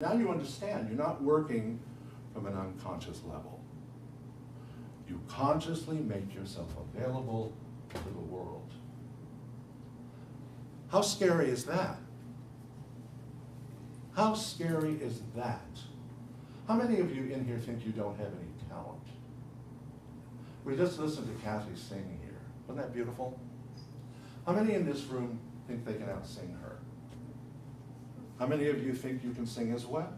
Now you understand, you're not working from an unconscious level. You consciously make yourself available to the world. How scary is that? How scary is that? How many of you in here think you don't have any talent? We just listened to Kathy sing here. Wasn't that beautiful? How many in this room think they can out-sing her? How many of you think you can sing as well?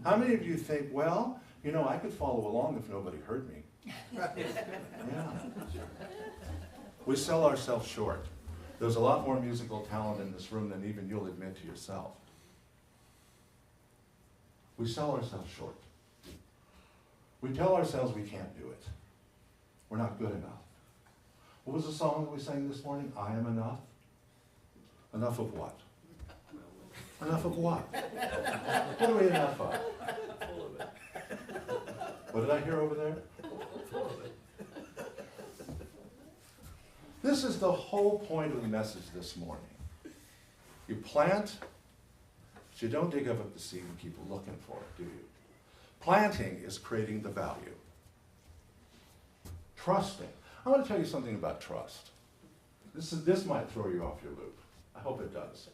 How many of you think, well, you know, I could follow along if nobody heard me? Yeah. We sell ourselves short. There's a lot more musical talent in this room than even you'll admit to yourself. We sell ourselves short. We tell ourselves we can't do it. We're not good enough. What was the song that we sang this morning? I am enough? Enough of what? Enough of what? What are we enough of? What did I hear over there? This is the whole point of the message this morning. You plant, but you don't dig up the seed and keep looking for it, do you? Planting is creating the value. Trusting. I want to tell you something about trust. This might throw you off your loop. I hope it does.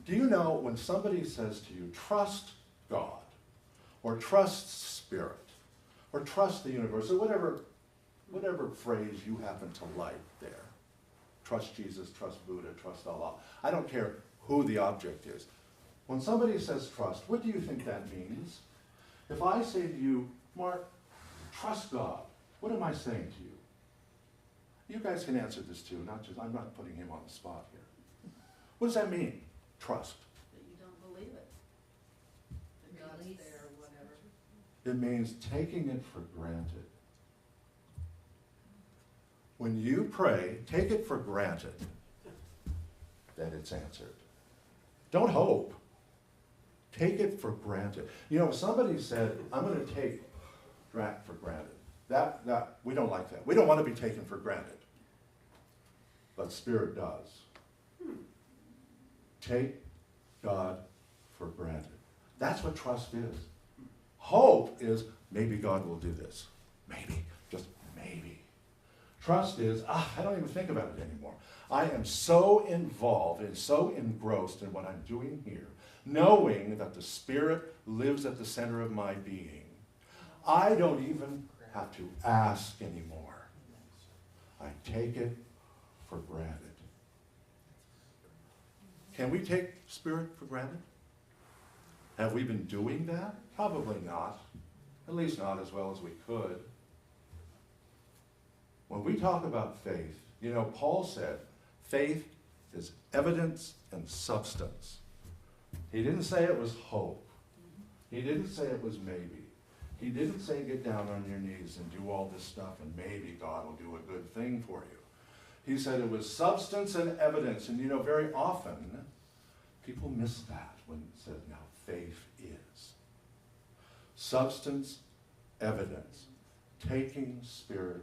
Do you know when somebody says to you, trust God, or trust Spirit, or trust the universe, or whatever phrase you happen to like there. Trust Jesus, trust Buddha, trust Allah. I don't care who the object is. When somebody says trust, what do you think that means? If I say to you, Mark, trust God, what am I saying to you? You guys can answer this too, I'm not putting him on the spot here. What does that mean? Trust. That you don't believe it. That God's there or whatever. It means taking it for granted. When you pray, take it for granted that it's answered. Don't hope. Take it for granted. You know, if somebody said, I'm going to take that for granted. That we don't like that. We don't want to be taken for granted. But Spirit does. Take God for granted. That's what trust is. Hope is, maybe God will do this. Maybe. Just maybe. Trust is, I don't even think about it anymore. I am so involved and so engrossed in what I'm doing here, knowing that the Spirit lives at the center of my being. I don't even have to ask anymore. I take it for granted. Can we take Spirit for granted? Have we been doing that? Probably not. At least not as well as we could. When we talk about faith, you know, Paul said, faith is evidence and substance. He didn't say it was hope. He didn't say it was maybe. He didn't say get down on your knees and do all this stuff and maybe God will do a good thing for you. He said it was substance and evidence. And you know, very often, people miss that when it says, now faith is. Substance, evidence, taking Spirit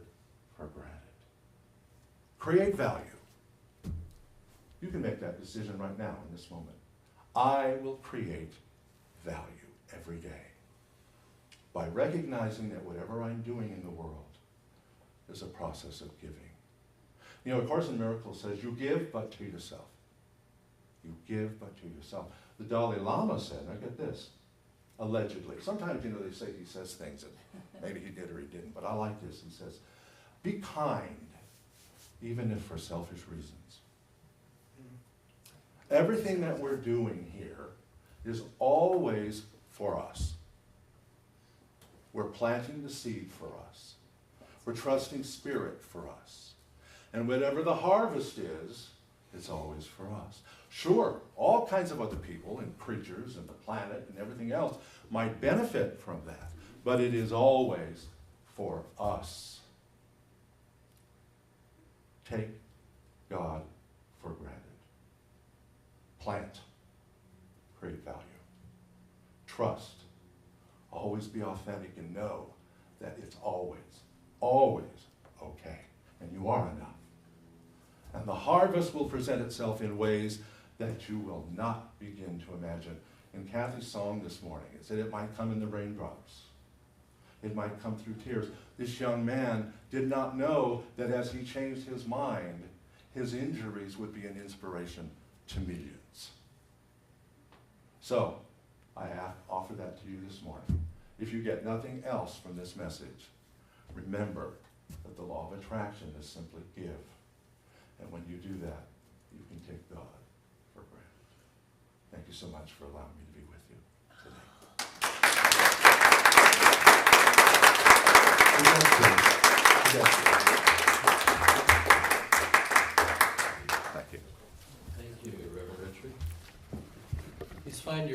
for granted. Create value. You can make that decision right now in this moment. I will create value every day by recognizing that whatever I'm doing in the world is a process of giving. You know, A Course in Miracles says, you give but to yourself. You give but to yourself. The Dalai Lama said, now get this, allegedly. Sometimes, you know, they say he says things that maybe he did or he didn't, but I like this. He says, be kind, even if for selfish reasons. Everything that we're doing here is always for us. We're planting the seed for us. We're trusting Spirit for us. And whatever the harvest is, it's always for us. Sure, all kinds of other people and creatures and the planet and everything else might benefit from that, but it is always for us. Take God for granted. Plant. Create value. Trust. Always be authentic and know that it's always, always okay. And you are enough. And the harvest will present itself in ways that you will not begin to imagine. in Kathy's song this morning. It said it might come in the raindrops. It might come through tears. This young man did not know that as he changed his mind, his injuries would be an inspiration to millions. So, I offer that to you this morning. If you get nothing else from this message, remember that the law of attraction is simply give. And when you do that, you can take God for granted. Thank you so much for allowing me to be with you today. Yes, please. Yes, please.